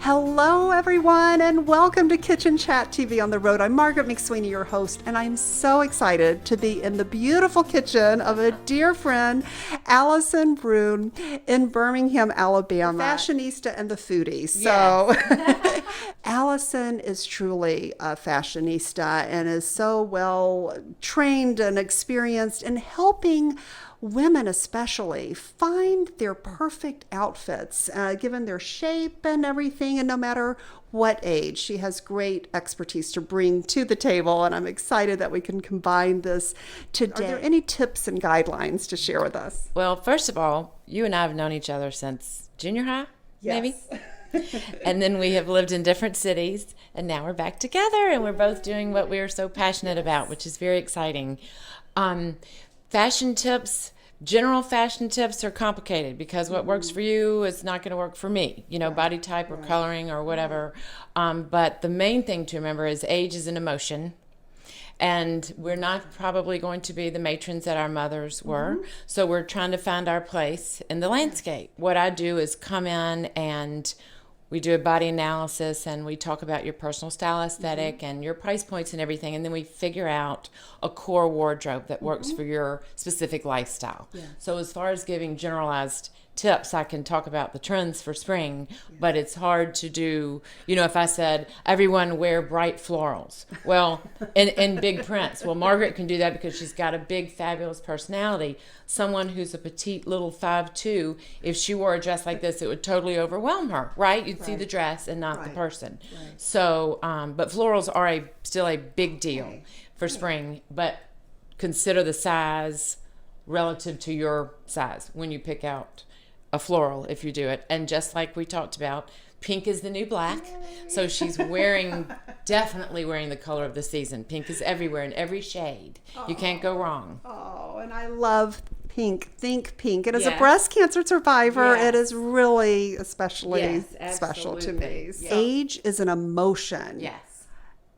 Hello, everyone, and welcome to Kitchen Chat TV on the road. I'm Margaret McSweeney, your host, and I'm so excited to be in the beautiful kitchen of a dear friend, Alison Bruhn, in Birmingham, Alabama. The fashionista and the foodie. So, yes. Alison is truly a fashionista and is so well trained and experienced in helping women especially find their perfect outfits, given their shape and everything, and no matter what age. She has great expertise to bring to the table, and I'm excited that we can combine this today. Are there any tips and guidelines to share with us? Well, first of all, you and I have known each other since junior high, maybe? And then we have lived in different cities, and now we're back together, and we're both doing what we are so passionate about, which is very exciting. Fashion tips, general fashion tips are complicated because what works for you is not going to work for me, body type or coloring or whatever. But the main thing to remember is age is an emotion. And we're not probably going to be the matrons that our mothers were. Mm-hmm. So we're trying to find our place in the landscape. What I do is come in and we do a body analysis and we talk about your personal style aesthetic and your price points and everything. And then we figure out a core wardrobe that works for your specific lifestyle. Yeah. So as far as giving generalized tips, I can talk about the trends for spring, but it's hard to do, if I said, everyone wear bright florals, well, in big prints. Well, Margaret can do that because she's got a big, fabulous personality. Someone who's a petite little 5'2", if she wore a dress like this, it would totally overwhelm her, right? You'd see the dress and not the person. Right. So, but florals are still a big deal for spring, but consider the size relative to your size when you pick out a floral, if you do it. And just like we talked about, pink is the new black. So she's definitely wearing the color of the season. Pink is everywhere in every shade. You can't go wrong. Oh, and I love pink. Think pink. And as a breast cancer survivor, it is really especially special to me. Yes. Age is an emotion. Yes.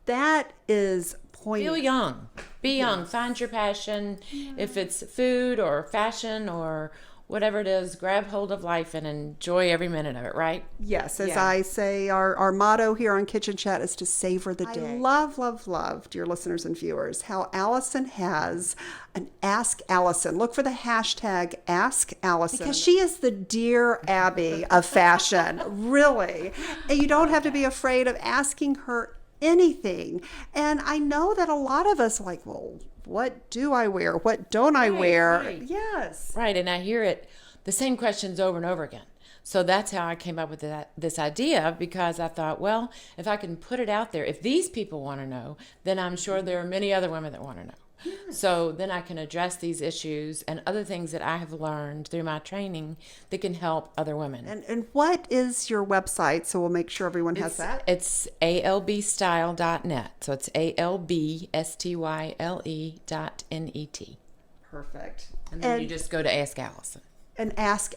That is poignant. Feel young. Be young. Find your passion. If it's food or fashion or whatever it is, grab hold of life and enjoy every minute of it, right? Yes, as I say, our motto here on Kitchen Chat is to savor the day. I love, dear listeners and viewers, how Alison has an Ask Alison. Look for the hashtag Ask Alison, because she is the Dear Abby of fashion, really. And you don't have to be afraid of asking her anything. And I know that a lot of us like, well, what do I wear? What don't I wear? Right. Yes. Right. And I hear the same questions over and over again. So that's how I came up with this idea, because I thought, well, if I can put it out there, if these people want to know, then I'm sure there are many other women that want to know. Yes. So then I can address these issues and other things that I have learned through my training that can help other women. And what is your website? So we'll make sure everyone has that. It's albstyle.net. So it's albstyle.net. Perfect. And then you just go to Ask Alison. And ask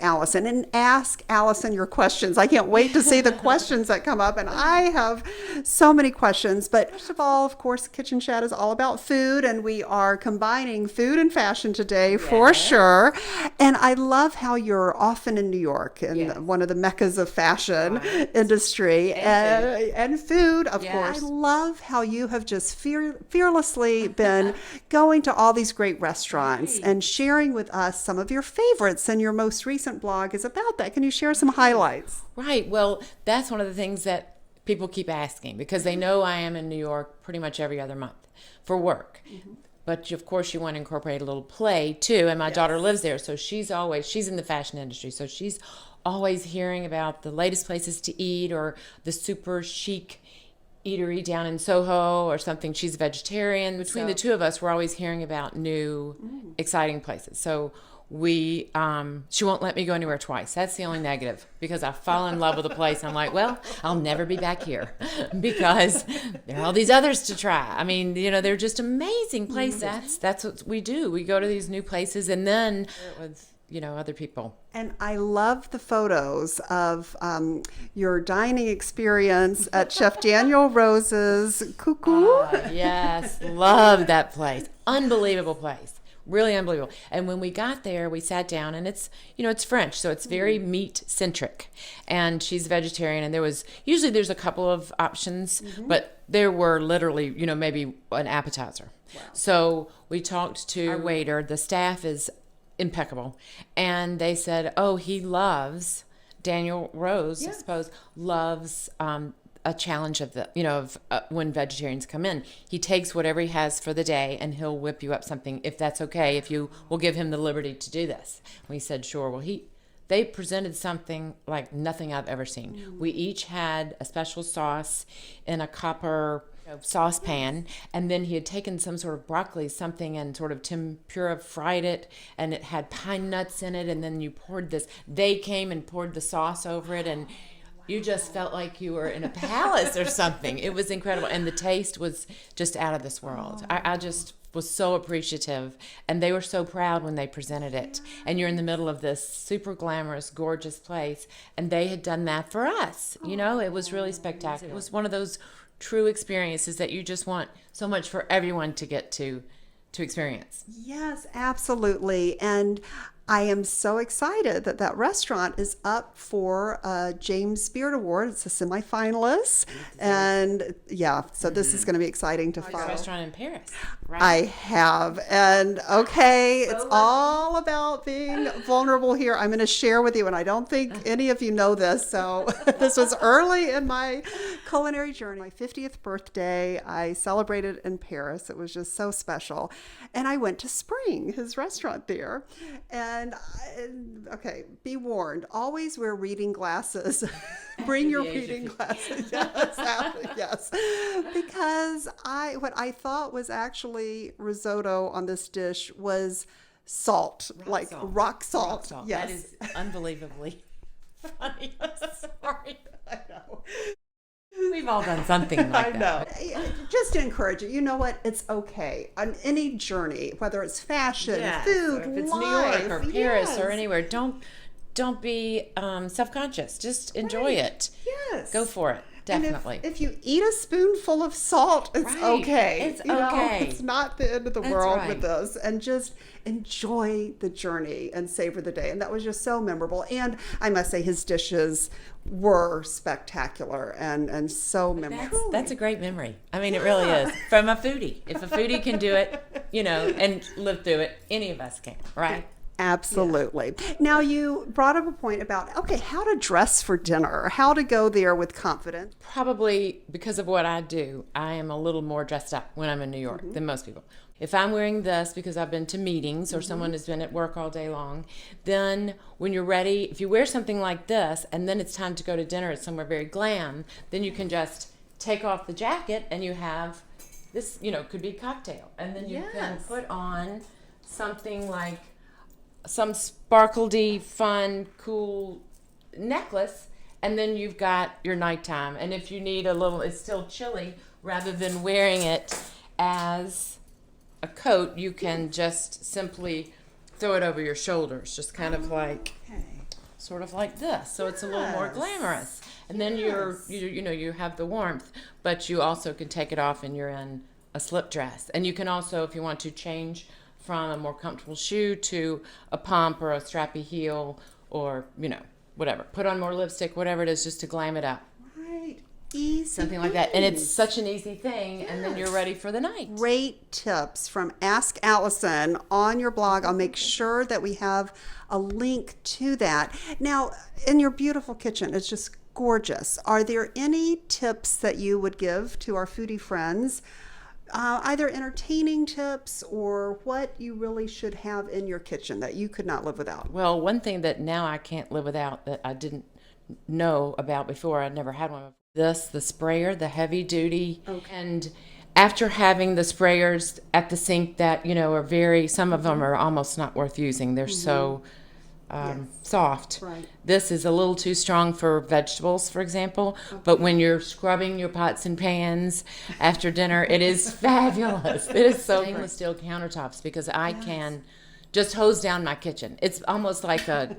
Alison your questions. I can't wait to see the questions that come up. And I have so many questions. But first of all, of course, Kitchen Chat is all about food. And we are combining food and fashion today for sure. And I love how you're often in New York and one of the meccas of fashion industry and food, of course. I love how you have just fearlessly been going to all these great restaurants and sharing with us some of your favorites. And your most recent blog is about that. Can you share some highlights? Right. Well, that's one of the things that people keep asking, because they know I am in New York pretty much every other month for work. Mm-hmm. But of course you want to incorporate a little play too. And my daughter lives there. So she's in the fashion industry. So she's always hearing about the latest places to eat or the super chic eatery down in Soho or something. She's a vegetarian. Between the two of us, we're always hearing about new, exciting places. So she won't let me go anywhere twice. That's the only negative, because I fall in love with a place. I'm like, well, I'll never be back here because there are all these others to try. I mean, they're just amazing places. That's what we do. We go to these new places and then with, other people. And I love the photos of your dining experience at Chef Daniel Rose's Cuckoo. Yes, love that place. Unbelievable place. really unbelievable. And when we got there, we sat down, and it's, it's French, so it's very meat centric. And she's vegetarian, and there's a couple of options, but there were literally, maybe an appetizer. Wow. So we talked to our waiter. The staff is impeccable. And they said, oh, he loves, Daniel Rose, I suppose, loves a challenge of when vegetarians come in. He takes whatever he has for the day, and he'll whip you up something, if that's okay, if you will give him the liberty to do this. We said, sure. Well, they presented something like nothing I've ever seen. We each had a special sauce in a copper saucepan, and then he had taken some sort of broccoli, something, and sort of tempura fried it, and it had pine nuts in it, and then you poured this. They came and poured the sauce over it, and you just felt like you were in a palace or something. It was incredible. And the taste was just out of this world. I just was so appreciative. And they were so proud when they presented it. And you're in the middle of this super glamorous, gorgeous place. And they had done that for us. It was really spectacular. It was one of those true experiences that you just want so much for everyone to get to experience. Yes, absolutely. And I am so excited that restaurant is up for a James Beard Award. It's a semifinalist. And so this is going to be exciting to follow. Restaurant in Paris, right? I have. And okay, it's all about being vulnerable here. I'm going to share with you, and I don't think any of you know this. So this was early in my culinary journey. My 50th birthday, I celebrated in Paris. It was just so special. And I went to Spring, his restaurant there. And okay, be warned, always wear reading glasses. Bring your reading glasses. Yes. Because what I thought was actually risotto on this dish was salt, rock salt. Yes. That is unbelievably funny. I'm sorry. I know. We've all done something like that. I know. Just to encourage you, you know what? It's okay. On any journey, whether it's fashion, food, or if it's life, New York or Paris or anywhere, don't be self-conscious. Just enjoy it. Yes. Go for it. Definitely. And if you eat a spoonful of salt, it's okay. It's okay. It's not the end of the world with this. And just enjoy the journey and savor the day. And that was just so memorable. And I must say, his dishes were spectacular and so memorable. That's a great memory. I mean, it really is. From a foodie. If a foodie can do it, and live through it, any of us can, right? Absolutely. Yeah. Now, you brought up a point about, how to dress for dinner, how to go there with confidence. Probably because of what I do, I am a little more dressed up when I'm in New York than most people. If I'm wearing this because I've been to meetings or someone has been at work all day long, then when you're ready, if you wear something like this and then it's time to go to dinner at somewhere very glam, then you can just take off the jacket and you have this, could be cocktail. And then you can put on something like some sparkledy, fun, cool necklace, and then you've got your nighttime. And if you need it's still chilly, rather than wearing it as a coat, you can just simply throw it over your shoulders, just kind of sort of like this. So it's a little more glamorous. And then you have the warmth, but you also can take it off and you're in a slip dress. And you can also, if you want to, change from a more comfortable shoe to a pump or a strappy heel or, whatever. Put on more lipstick, whatever it is, just to glam it up. Right. Easy. Something like that. And it's such an easy thing, and then you're ready for the night. Great tips from Ask Alison on your blog. I'll make sure that we have a link to that. Now, in your beautiful kitchen, it's just gorgeous. Are there any tips that you would give to our foodie friends? Either entertaining tips or what you really should have in your kitchen that you could not live without? Well, one thing that now I can't live without that I didn't know about before, I'd never had one. The sprayer, the heavy duty. Okay. And after having the sprayers at the sink that, are some of them are almost not worth using. They're so soft. Right. This is a little too strong for vegetables, for example, but when you're scrubbing your pots and pans after dinner, it is fabulous. It is so stainless steel countertops because I can just hose down my kitchen. It's almost like a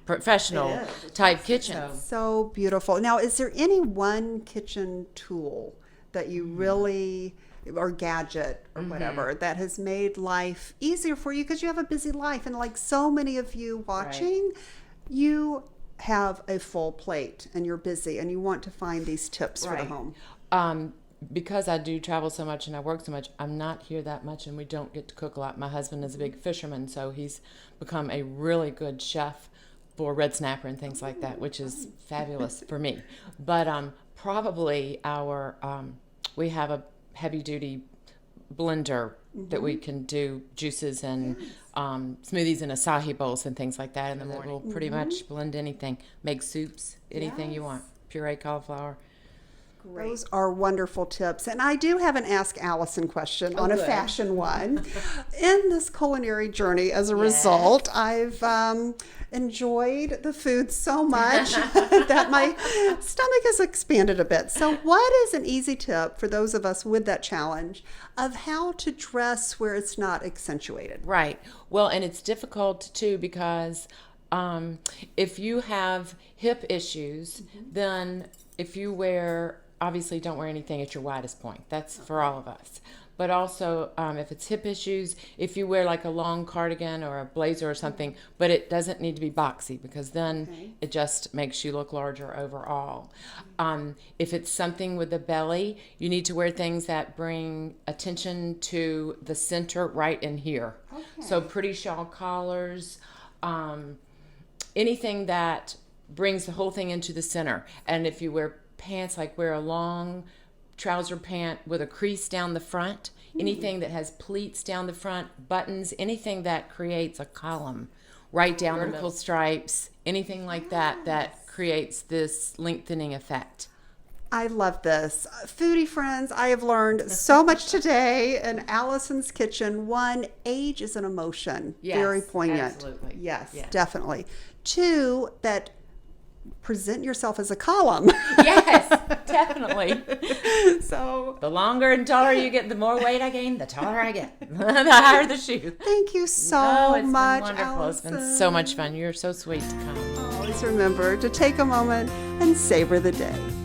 professional type kitchen. So beautiful. Now, is there any one kitchen tool that you really or gadget or whatever that has made life easier for you because you have a busy life. And like so many of you watching, you have a full plate and you're busy and you want to find these tips for the home. Because I do travel so much and I work so much, I'm not here that much and we don't get to cook a lot. My husband is a big fisherman, so he's become a really good chef for red snapper and things like that, which is fabulous for me. But probably we have a heavy duty blender that we can do juices and smoothies and acai bowls and things like that in the morning. We'll pretty much blend anything, make soups, anything you want, puree cauliflower. Great. Those are wonderful tips. And I do have an Ask Alison question on a fashion one. In this culinary journey, as a result, I've enjoyed the food so much that my stomach has expanded a bit. So what is an easy tip for those of us with that challenge of how to dress where it's not accentuated? Right. Well, and it's difficult too because if you have hip issues, then if you obviously don't wear anything at your widest point. That's for all of us. But also, if it's hip issues, if you wear like a long cardigan or a blazer or something, but it doesn't need to be boxy because then it just makes you look larger overall. If it's something with the belly, you need to wear things that bring attention to the center right in here. So pretty shawl collars, anything that brings the whole thing into the center. And if you wear pants, like wear a long trouser pant with a crease down the front, anything that has pleats down the front, buttons, anything that creates a column right down the vertical stripes, anything like that creates this lengthening effect. I love this. Foodie friends, I have learned so much today in Alison's kitchen. 1, age is an emotion. Very poignant. Absolutely. Yes, definitely. 2, that present yourself as a column. Yes, definitely. So the longer and taller you get, the more weight I gain, the taller I get, the higher the shoe. Thank you so it's much, been wonderful. Alison. It's been so much fun. You're so sweet to come. Always remember to take a moment and savor the day.